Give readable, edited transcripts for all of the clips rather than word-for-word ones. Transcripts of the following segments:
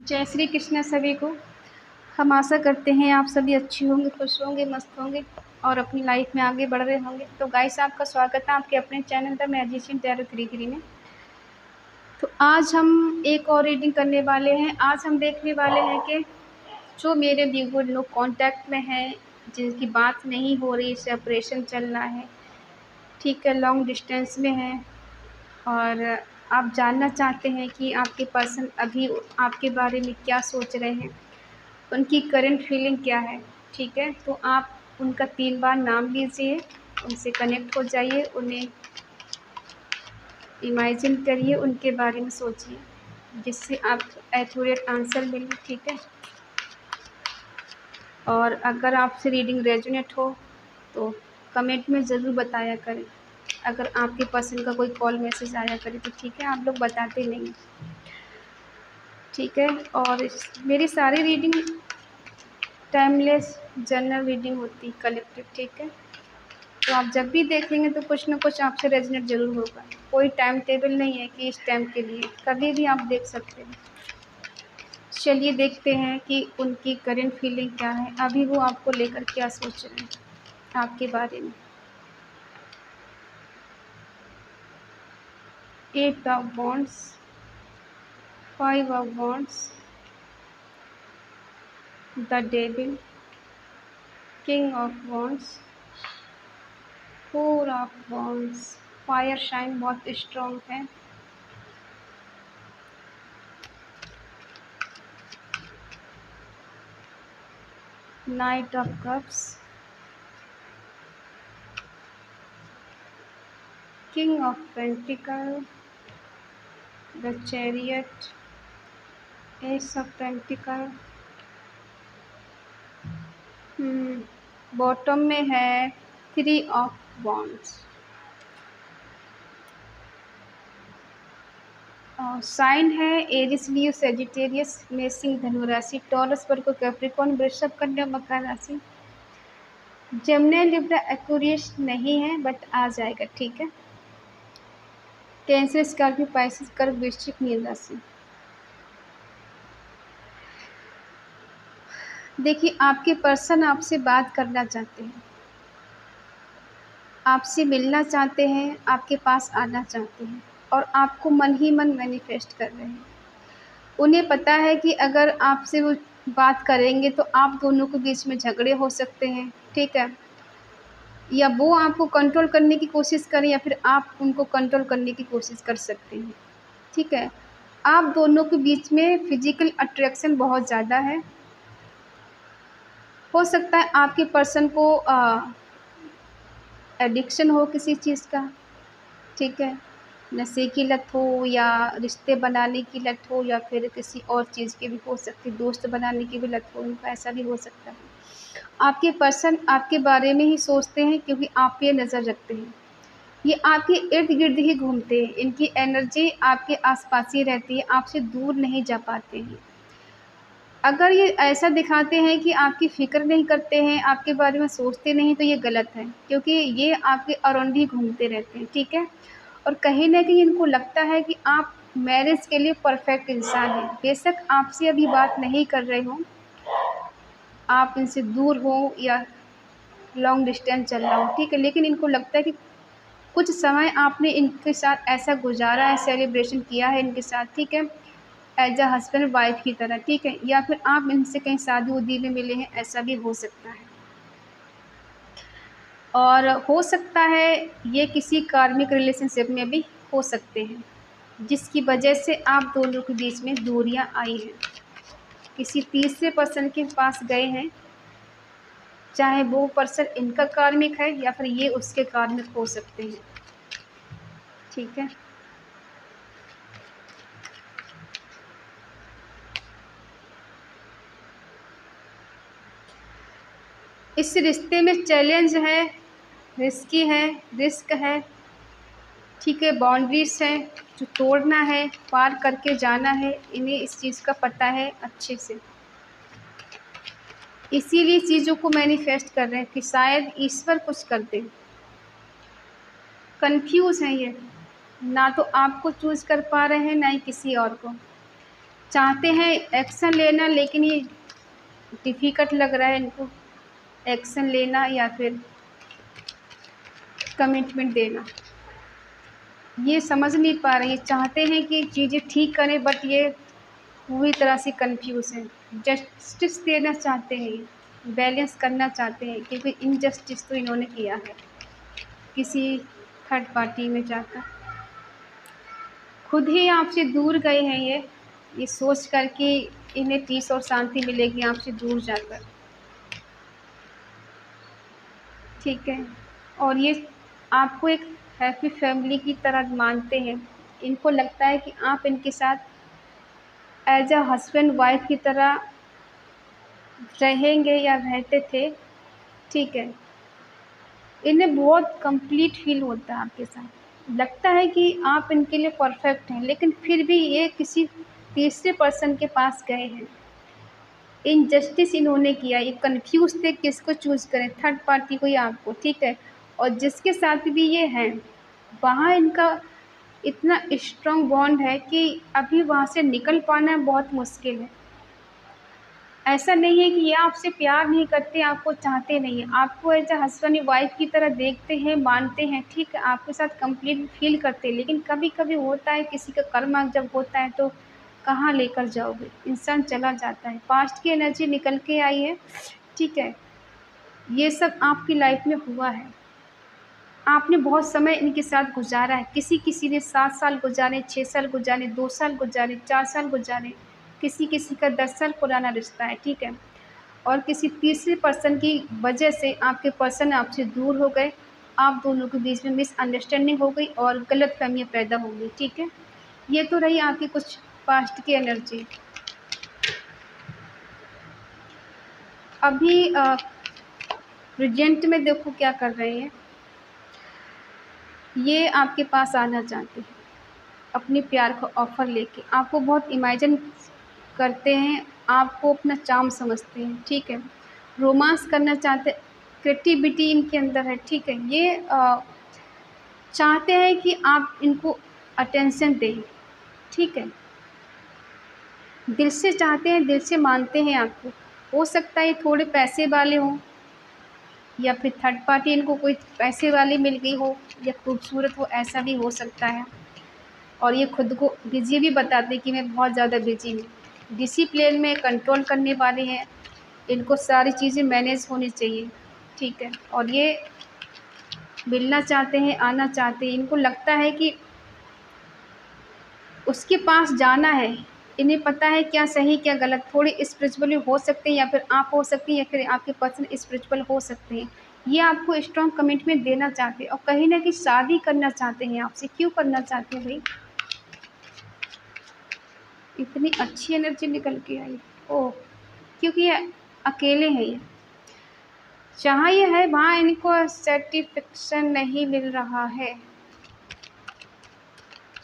जय श्री कृष्ण सभी को। हम आशा करते हैं आप सभी अच्छे होंगे, खुश होंगे, मस्त होंगे और अपनी लाइफ में आगे बढ़ रहे होंगे। तो गाइस, आपका स्वागत है आपके अपने चैनल पर मैजिशियन टैरो 33 में। तो आज हम एक और रीडिंग करने वाले हैं। आज हम देखने वाले हैं कि जो मेरे व्यूअर लोग कांटेक्ट में हैं, जिनकी बात नहीं हो रही, सेपरेशन चल रहा है, ठीक है, लॉन्ग डिस्टेंस में है और आप जानना चाहते हैं कि आपके पर्सन अभी आपके बारे में क्या सोच रहे हैं, उनकी करंट फीलिंग क्या है। ठीक है, तो आप उनका 3 बार नाम लीजिए, उनसे कनेक्ट हो जाइए, उन्हें इमेजिन करिए, उनके बारे में सोचिए, जिससे आपको एक्यूरेट आंसर मिले। ठीक है, और अगर आपसे रीडिंग रेजोनेट हो तो कमेंट में ज़रूर बताया करें। अगर आपके पर्सन का कोई कॉल मैसेज आया करे तो ठीक है, आप लोग बताते नहीं, ठीक है। और मेरी सारी रीडिंग टाइमलेस जनरल रीडिंग होती, कलेक्टिव, ठीक है। तो आप जब भी देखेंगे तो कुछ ना कुछ आपसे रेजोनेट ज़रूर होगा। कोई टाइम टेबल नहीं है कि इस टाइम के लिए, कभी भी आप देख सकते हैं। चलिए देखते हैं कि उनकी करंट फीलिंग क्या है, अभी वो आपको लेकर क्या सोच रहे हैं, आपके बारे में। 8 of wands, 5 of wands, the devil, king of wands, 4 of wands. Fire sign बहुत स्ट्रॉन्ग है। Knight of cups, king of pentacle, the chariot, ace of pentacle. Bottom में है 3 ऑफ वॉन्ड्स। साइन है एरिस, लियो, सेजिटेरियस, मेषिंग, धनु राशि, taurus, वर्गो, Capricorn, वृषभ, कन्या, मकर राशि। जेमिनी, लिब्रा, एक्वेरियस नहीं है बट आ जाएगा, ठीक है। कैंसर, स्कॉर्पियो, पाइसेस, कर्क, वृश्चिक, मीन राशि। देखिए, आपके पर्सन आपसे बात करना चाहते हैं, आपसे मिलना चाहते हैं, आपके पास आना चाहते हैं और आपको मन ही मन मैनिफेस्ट कर रहे हैं। उन्हें पता है कि अगर आपसे वो बात करेंगे तो आप दोनों के बीच में झगड़े हो सकते हैं, ठीक है, या वो आपको कंट्रोल करने की कोशिश करें या फिर आप उनको कंट्रोल करने की कोशिश कर सकते हैं, ठीक है। आप दोनों के बीच में फिजिकल अट्रैक्शन बहुत ज़्यादा है। हो सकता है आपके पर्सन को एडिक्शन हो किसी चीज़ का, ठीक है, नशे की लत हो या रिश्ते बनाने की लत हो या फिर किसी और चीज़ की भी हो सकती है, दोस्त बनाने की भी लत हो, उनका ऐसा भी हो सकता है। आपके पर्सन आपके बारे में ही सोचते हैं क्योंकि आप पे नज़र रखते हैं। ये आपके इर्द गिर्द ही घूमते हैं, इनकी एनर्जी आपके आसपास ही रहती है, आपसे दूर नहीं जा पाते हैं। अगर ये ऐसा दिखाते हैं कि आपकी फ़िक्र नहीं करते हैं, आपके बारे में सोचते नहीं, तो ये गलत है, क्योंकि ये आपके अराउंड ही घूमते रहते हैं, ठीक है। और कहीं न कहीं इनको लगता है कि आप मैरिज के लिए परफ़ेक्ट इंसान हैं। बेशक आपसे अभी बात नहीं कर रहे हों, आप इनसे दूर हो या लॉन्ग डिस्टेंस चल रहा हो, ठीक है, लेकिन इनको लगता है कि कुछ समय आपने इनके साथ ऐसा गुज़ारा है, सेलिब्रेशन किया है इनके साथ, ठीक है, एज़ अ हस्बैंड वाइफ की तरह, ठीक है, या फिर आप इनसे कहीं शादी-वादी में मिले हैं, ऐसा भी हो सकता है। और हो सकता है ये किसी कार्मिक रिलेशनशिप में भी हो सकते हैं, जिसकी वजह से आप दोनों के बीच में दूरियां आई हैं। किसी तीसरे पर्सन के पास गए हैं, चाहे वो पर्सन इनका कार्मिक है या फिर ये उसके कार्मिक हो सकते हैं, ठीक है। इस रिश्ते में चैलेंज है, रिस्की है, रिस्क है, ठीक है, बाउंड्रीज है जो तोड़ना है, पार करके जाना है, इन्हें इस चीज़ का पता है अच्छे से। इसीलिए चीज़ों को मैनिफेस्ट कर रहे हैं कि शायद ईश्वर कुछ कर दे। कन्फ्यूज़ हैं ये, ना तो आपको चूज़ कर पा रहे हैं, ना ही किसी और को। चाहते हैं एक्शन लेना, लेकिन ये डिफ़िकल्ट लग रहा है इनको एक्शन लेना या फिर कमिटमेंट देना। ये समझ नहीं पा रहे, ये चाहते हैं कि चीज़ें ठीक करें, बट ये पूरी तरह से कन्फ्यूज़ हैं। जस्टिस देना चाहते हैं ये, बैलेंस करना चाहते हैं, क्योंकि इनजस्टिस तो इन्होंने किया है किसी थर्ड पार्टी में जाकर। खुद ही आपसे दूर गए हैं ये सोच कर कि इन्हें पीस और शांति मिलेगी आपसे दूर जाकर, ठीक है। और ये आपको एक हैप्पी फैमिली की तरह मानते हैं। इनको लगता है कि आप इनके साथ एज अ हस्बैंड वाइफ की तरह रहेंगे या रहते थे, ठीक है। इन्हें बहुत कंप्लीट फील होता है आपके साथ, लगता है कि आप इनके लिए परफेक्ट हैं, लेकिन फिर भी ये किसी तीसरे पर्सन के पास गए हैं। इनजस्टिस इन्होंने किया, ये कंफ्यूज थे किसको चूज़ करें, थर्ड पार्टी को या आपको, ठीक है। और जिसके साथ भी ये हैं, वहाँ इनका इतना स्ट्रॉन्ग बॉन्ड है कि अभी वहाँ से निकल पाना बहुत मुश्किल है। ऐसा नहीं है कि ये आपसे प्यार नहीं करते, आपको चाहते नहीं हैं, आपको एज अ हस्बैंड वाइफ की तरह देखते हैं, मानते हैं, ठीक है, आपके साथ कंप्लीट फील करते हैं। लेकिन कभी कभी होता है किसी का कर्म जब होता है तो कहाँ लेकर जाओगे, इंसान चला जाता है, पास्ट की एनर्जी निकल के आई है, ठीक है। ये सब आपकी लाइफ में हुआ है, आपने बहुत समय इनके साथ गुजारा है। किसी किसी ने 7 साल गुजारे, 6 साल गुजारे, 2 साल गुजारे, 4 साल गुजारे, किसी किसी का 10 साल पुराना रिश्ता है, ठीक है। और किसी तीसरे पर्सन की वजह से आपके पर्सन आपसे दूर हो गए, आप दोनों के बीच में मिसअंडरस्टैंडिंग हो गई और गलतफ़हमियाँ पैदा हो गई, ठीक है। ये तो रही आपकी कुछ पास्ट की एनर्जी। अभी प्रेजेंट में देखो क्या कर रहे हैं, ये आपके पास आना चाहते हैं अपने प्यार का ऑफ़र लेके, आपको बहुत इमेजिन करते हैं, आपको अपना चार्म समझते हैं, ठीक है। रोमांस करना चाहते, क्रिएटिविटी इनके अंदर है, ठीक है। ये चाहते हैं कि आप इनको अटेंशन दें, ठीक है। दिल से चाहते हैं, दिल से मानते हैं आपको। हो सकता है ये थोड़े पैसे वाले हों, या फिर थर्ड पार्टी इनको कोई पैसे वाली मिल गई हो, या खूबसूरत हो, ऐसा भी हो सकता है। और ये खुद को बिज़ी भी बताते हैं कि मैं बहुत ज़्यादा बिज़ी हूँ। डिसिप्लिन में कंट्रोल करने वाले हैं, इनको सारी चीज़ें मैनेज होनी चाहिए, ठीक है। और ये मिलना चाहते हैं, आना चाहते हैं, इनको लगता है कि उसके पास जाना है, इन्हें पता है क्या सही क्या गलत। थोड़े स्पिरिचुअली हो सकते हैं, या फिर आप हो सकती हैं, या फिर आपके पर्सन स्पिरिचुअल हो सकते हैं। ये आपको स्ट्रॉन्ग कमिटमेंट देना चाहते हैं और कहीं न कहीं शादी करना चाहते हैं आपसे। क्यों करना चाहते हैं भई? इतनी अच्छी एनर्जी निकल के आई। ओह! क्योंकि ये अकेले हैं ये। जहाँ ये है वहाँ इनको सैटिस्फैक्शन नहीं मिल रहा है।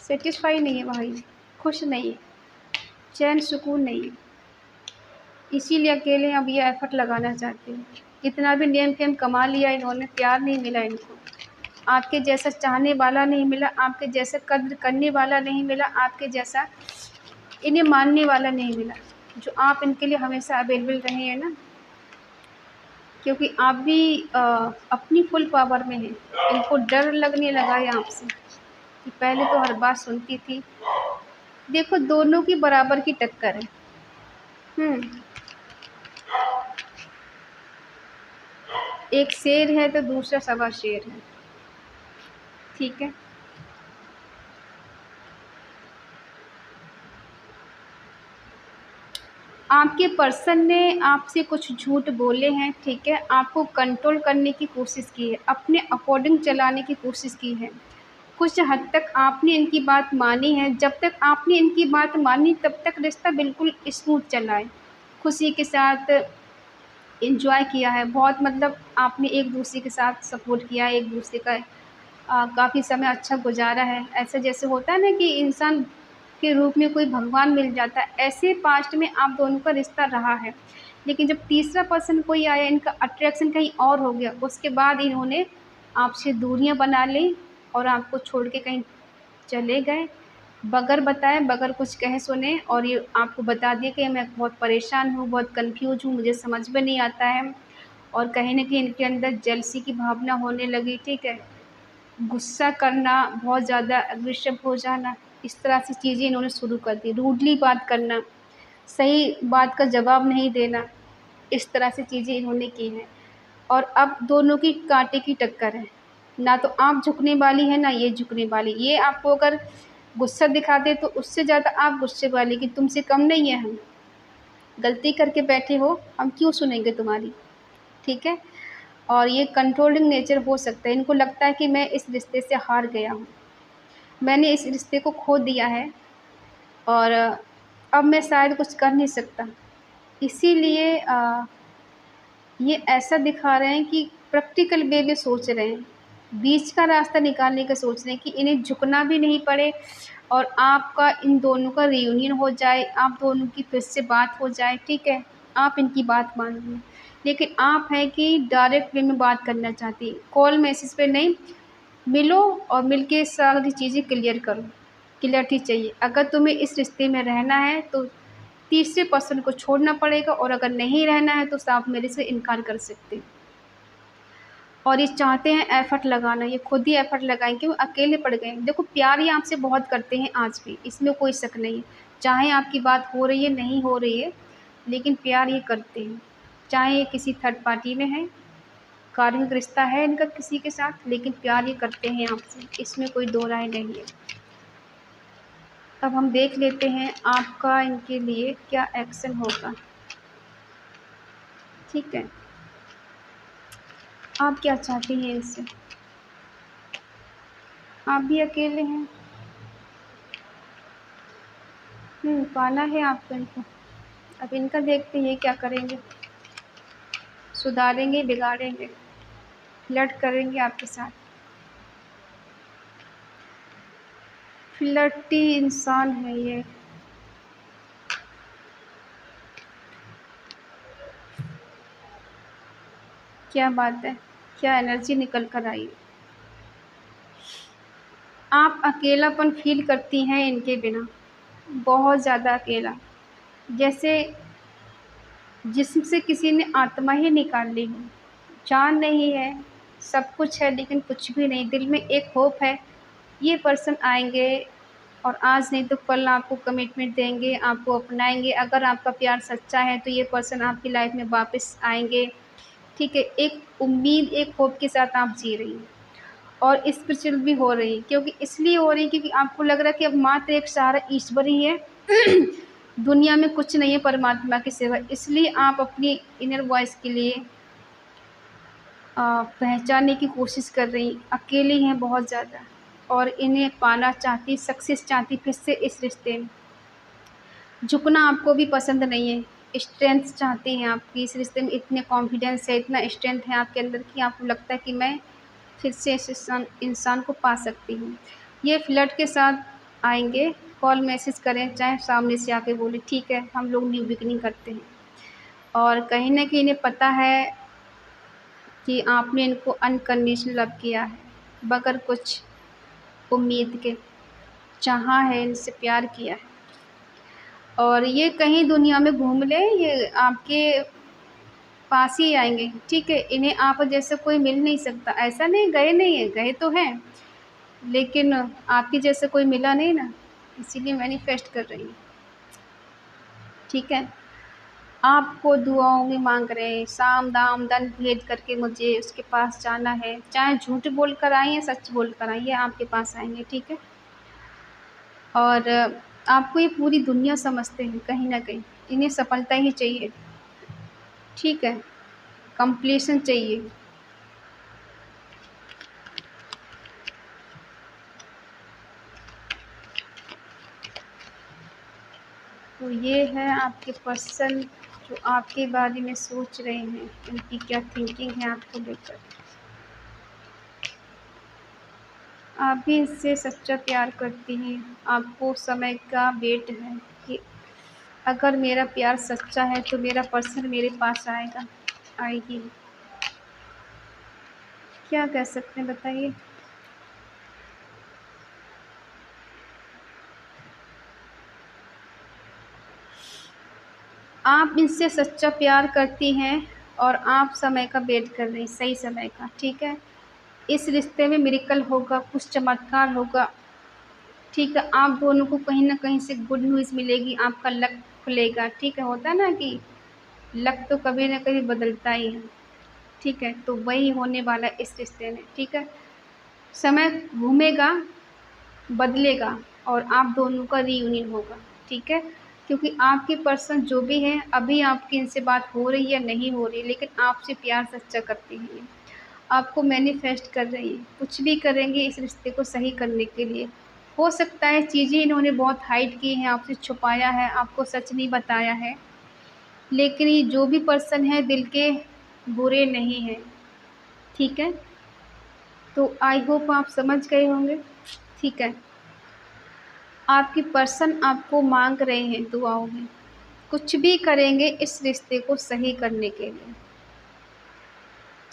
सैटिस्फाई नहीं है वहाँ ये, खुश नहीं है, चैन सुकून नहीं है। इसीलिए अकेले अब ये एफ़र्ट लगाना चाहते हैं। इतना भी नेम-फेम कमा लिया इन्होंने, प्यार नहीं मिला इनको। आपके जैसा चाहने वाला नहीं मिला, आपके जैसा कद्र करने वाला नहीं मिला, आपके जैसा इन्हें मानने वाला नहीं मिला, जो आप इनके लिए हमेशा अवेलेबल रहे हैं ना। क्योंकि आप भी अपनी फुल पावर में हैं। इनको डर लगने लगा है आपसे, कि पहले तो हर बात सुनती थी। देखो दोनों की बराबर की टक्कर है। एक शेर है तो दूसरा सवा शेर है, ठीक है। आपके पर्सन ने आपसे कुछ झूठ बोले हैं, ठीक है, आपको कंट्रोल करने की कोशिश की है, अपने अकॉर्डिंग चलाने की कोशिश की है। कुछ हद तक आपने इनकी बात मानी है, जब तक आपने इनकी बात मानी तब तक रिश्ता बिल्कुल स्मूथ चला है, खुशी के साथ एन्जॉय किया है बहुत। मतलब आपने एक-दूसरे के साथ सपोर्ट किया है, एक-दूसरे का काफ़ी समय अच्छा गुज़ारा है। ऐसा जैसे होता है ना कि इंसान के रूप में कोई भगवान मिल जाता है, ऐसे पास्ट में आप दोनों का रिश्ता रहा है। लेकिन जब तीसरा पर्सन कोई आया, इनका अट्रैक्शन कहीं और हो गया, उसके बाद इन्होंने आपसे दूरियां बना ली और आपको छोड़ के कहीं चले गए। बगैर बताए, बगैर कुछ कहे सुने, और ये आपको बता दिया कि मैं बहुत परेशान हूँ, बहुत कन्फ्यूज़ हूँ, मुझे समझ में नहीं आता है, और कहीं न कहीं इनके अंदर जेलसी की भावना होने लगी, ठीक है? गुस्सा करना, बहुत ज़्यादा अग्रेसिव हो जाना, इस तरह से चीज़ें इन्होंने शुरू कर दी। रूडली बात करना, सही बात का जवाब नहीं देना, इस तरह से चीज़ें इन्होंने की हैं। और अब दोनों की काँटे की टक्कर है। ना तो आप झुकने वाली हैं, ना ये झुकने वाली। ये आपको अगर गुस्सा दिखाते तो उससे ज़्यादा आप गुस्से वाली कि तुमसे कम नहीं है हम। गलती करके बैठे हो, हम क्यों सुनेंगे तुम्हारी, ठीक है? और ये कंट्रोलिंग नेचर हो सकता है। इनको लगता है कि मैं इस रिश्ते से हार गया हूँ। मैंने इस रिश्ते को खो दिया है, और अब मैं शायद कुछ कर नहीं सकता। इसीलिए ये ऐसा दिखा रहे हैं कि प्रैक्टिकल वे में सोच रहे हैं। बीच का रास्ता निकालने का सोच रहे हैं कि इन्हें झुकना भी नहीं पड़े, और आपका इन दोनों का रियूनियन हो जाए, आप दोनों की फिर से बात हो जाए, ठीक है? आप इनकी बात मान लीजिए। लेकिन आप हैं कि डायरेक्ट वे में बात करना चाहती, कॉल मैसेज पे नहीं, मिलो और मिलके सारी चीज़ें क्लियर करो। क्लैरिटी चाहिए। अगर तुम्हें इस रिश्ते में रहना है तो तीसरे पर्सन को छोड़ना पड़ेगा, और अगर नहीं रहना है तो आप मेरे से इनकार कर सकते हैं। और ये चाहते हैं एफ़र्ट लगाना, ये खुद ही एफ़र्ट लगाएँगे, वो अकेले पड़ गए हैं। देखो, प्यार ये आपसे बहुत करते हैं आज भी, इसमें कोई शक नहीं है। चाहे आपकी बात हो रही है, नहीं हो रही है, लेकिन प्यार ये करते हैं। चाहे ये किसी थर्ड पार्टी में है, कार्मिक रिश्ता है इनका किसी के साथ, लेकिन प्यार ये करते हैं आपसे, इसमें कोई दो राय नहीं है। अब हम देख लेते हैं आपका इनके लिए क्या एक्शन होगा, ठीक है? आप क्या चाहती हैं इनसे? आप भी अकेले हैं। पाना है आपको इनको। अब इनका देखते हैं ये क्या करेंगे, सुधारेंगे, बिगाड़ेंगे, फ्लर्ट करेंगे आपके साथ। फ्लर्टी इंसान है ये। क्या बात है, क्या एनर्जी निकल कर आई। आप अकेलापन फ़ील करती हैं इनके बिना, बहुत ज़्यादा अकेला। जैसे जिस्म से किसी ने आत्मा ही निकाल ली हो। जान नहीं है, सब कुछ है लेकिन कुछ भी नहीं। दिल में एक होप है, ये पर्सन आएँगे और आज नहीं तो कल आपको कमिटमेंट देंगे, आपको अपनाएँगे। अगर आपका प्यार सच्चा है तो ये पर्सन आपकी लाइफ़ में वापस आएँगे, ठीक है? एक उम्मीद, एक होप के साथ आप जी रही हैं, और स्पिरिचुअल भी हो रही है, क्योंकि इसलिए हो रही है क्योंकि आपको लग रहा है कि अब मात्र एक सहारा ईश्वर ही है। दुनिया में कुछ नहीं है परमात्मा के सिवा। इसलिए आप अपनी इनर वॉइस के लिए पहचानने की कोशिश कर रही, अकेली हैं बहुत ज़्यादा, और इन्हें पाना चाहती, सक्सेस चाहती फिर से इस रिश्ते में। झुकना आपको भी पसंद नहीं है, स्ट्रेंथ चाहती हैं आपकी इस रिश्ते में। इतने कॉन्फिडेंस है, इतना स्ट्रेंथ है आपके अंदर कि आपको लगता है कि मैं फिर से इस इंसान को पा सकती हूँ। ये फ्लर्ट के साथ आएँगे, कॉल मैसेज करें, चाहे सामने से आके बोलें, ठीक है, हम लोग न्यू बिगिनिंग करते हैं। और कहीं न कहीं इन्हें पता है कि आपने इनको अनकंडीशनल लव किया है, बगैर कुछ उम्मीद के चाहा है, इनसे प्यार किया है। और ये कहीं दुनिया में घूम लें, ये आपके पास ही आएँगे, ठीक है? इन्हें आप जैसा कोई मिल नहीं सकता। ऐसा नहीं गए नहीं हैं, गए तो हैं, लेकिन आपके जैसा कोई मिला नहीं ना, इसीलिए मैनिफेस्ट कर रही हूँ, ठीक है? आपको दुआओं में माँग रहे हैं, साम, दाम, दंड भेद करके मुझे उसके पास जाना है। चाहे झूठ बोल कर आएँ या सच बोल कर आएँ, ये आपके पास आएँगे, ठीक है? और आपको ये पूरी दुनिया समझते हैं कहीं न कहीं। इन्हें सफलता ही चाहिए, ठीक है? कंप्लीशन चाहिए। तो ये है आपके पर्सन जो आपके बारे में सोच रहे हैं, उनकी क्या थिंकिंग है आपको लेकर। आप भी इससे सच्चा प्यार करती हैं, आपको समय का वेट है कि अगर मेरा प्यार सच्चा है तो मेरा पर्सन मेरे पास आएगा, आएगी। क्या कह सकते हैं बताइए? आप इनसे सच्चा प्यार करती हैं और आप समय का वेट कर रही हैं, सही समय का, ठीक है? इस रिश्ते में मिरेकल होगा, कुछ चमत्कार होगा, ठीक है? आप दोनों को कहीं न कहीं से गुड न्यूज़ मिलेगी, आपका लक खुलेगा, ठीक है? होता है ना कि लक तो कभी न कभी बदलता ही है, ठीक है? तो वही होने वाला है इस रिश्ते में, ठीक है? समय घूमेगा, बदलेगा और आप दोनों का रीयूनियन होगा, ठीक है? क्योंकि आपके पर्सन जो भी हैं, अभी आपकी इनसे बात हो रही है या नहीं हो रही है, लेकिन आपसे प्यार सच्चा करती हैं ये। आपको मैनिफेस्ट कर रही हैं, कुछ भी करेंगे इस रिश्ते को सही करने के लिए। हो सकता है चीज़ें इन्होंने बहुत हाइड की हैं, आपसे छुपाया है, आपको सच नहीं बताया है, लेकिन ये जो भी पर्सन है दिल के बुरे नहीं हैं, ठीक है? तो आई होप आप समझ गए होंगे, ठीक है? आपके पर्सन आपको मांग रहे हैं दुआओं में, कुछ भी करेंगे इस रिश्ते को सही करने के लिए,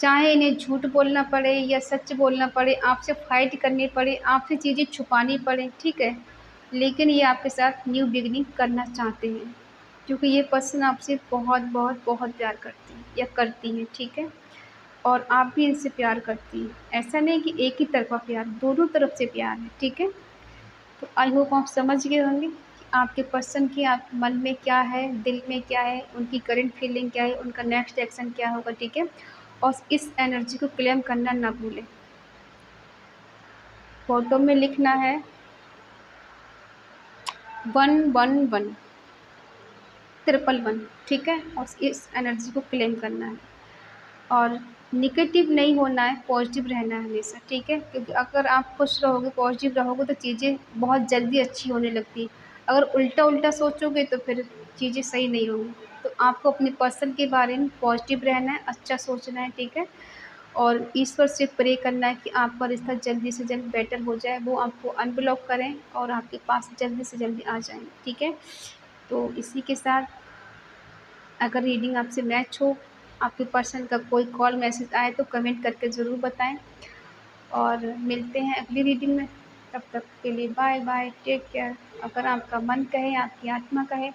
चाहे इन्हें झूठ बोलना पड़े या सच बोलना पड़े, आपसे फाइट करनी पड़े, आपसे चीज़ें छुपानी पड़े, ठीक है? लेकिन ये आपके साथ न्यू बिगिनिंग करना चाहते हैं, क्योंकि ये पर्सन आपसे बहुत बहुत बहुत प्यार करती हैं या करती हैं, ठीक है? और आप भी इनसे प्यार करती हैं, ऐसा नहीं कि एक ही तरफ़ा प्यार, दोनों तरफ से प्यार है, ठीक है? तो आई होप आप समझ गए होंगे कि आपके पर्सन की आप मन में क्या है, दिल में क्या है, उनकी करंट फीलिंग क्या है, उनका नेक्स्ट एक्शन क्या होगा, ठीक है? और इस एनर्जी को क्लेम करना ना भूलें। फ़ोटो में लिखना है 111 111, ठीक है? और इस एनर्जी को क्लेम करना है और नेगेटिव नहीं होना है, पॉज़िटिव रहना है हमेशा, ठीक है? क्योंकि अगर आप खुश रहोगे, पॉज़िटिव रहोगे तो चीज़ें बहुत जल्दी अच्छी होने लगती हैं। अगर उल्टा-उल्टा सोचोगे तो फिर चीज़ें सही नहीं होंगी। तो आपको अपने पर्सन के बारे में पॉज़िटिव रहना है, अच्छा सोचना है, ठीक है? और ईश्वर से प्रे करना है कि आपका रिश्ता जल्दी से जल्द बेटर हो जाए, वो आपको अनब्लॉक करें और आपके पास जल्दी से जल्दी आ जाएँ, ठीक है? तो इसी के साथ अगर रीडिंग आपसे मैच हो, आपके पर्सन का कोई कॉल मैसेज आए तो कमेंट करके ज़रूर बताएँ और मिलते हैं अगली रीडिंग में। तब तक के लिए बाय बाय, टेक केयर। अगर आपका मन कहे, आपकी आत्मा कहे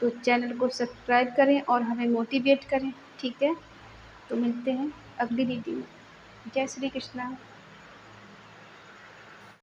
तो चैनल को सब्सक्राइब करें और हमें मोटिवेट करें, ठीक है? तो मिलते हैं अगली रीडिंग में। जय श्री कृष्णा।